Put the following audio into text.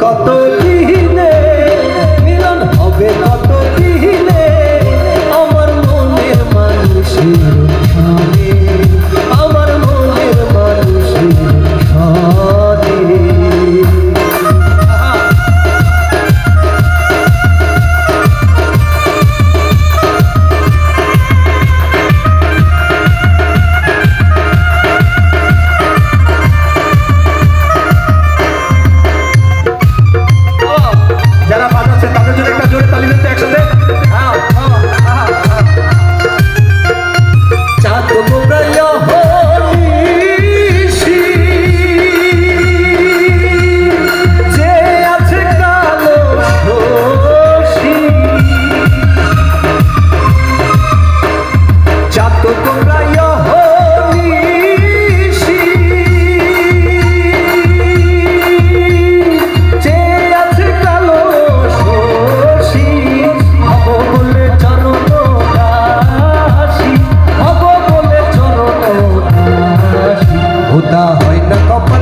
কত দিনে, মিলন হবে কত দিনে, আমার মনের মানুষের সনে, আমার মনের মানুষের সনে। যারা বাজাচ্ছে তাদের জন্য একটা জোরে তালি দিতে একসাথে। চাঁদ গোবরাইয়া হনিশি, যে আছে কালো শশী, চাঁদ গোবরাইয়া হনিশি, যে আছে কালো শশী, হব বলে চরণ দাসী, হব বলে চরণ দাসী, হুদা হয় না কপাল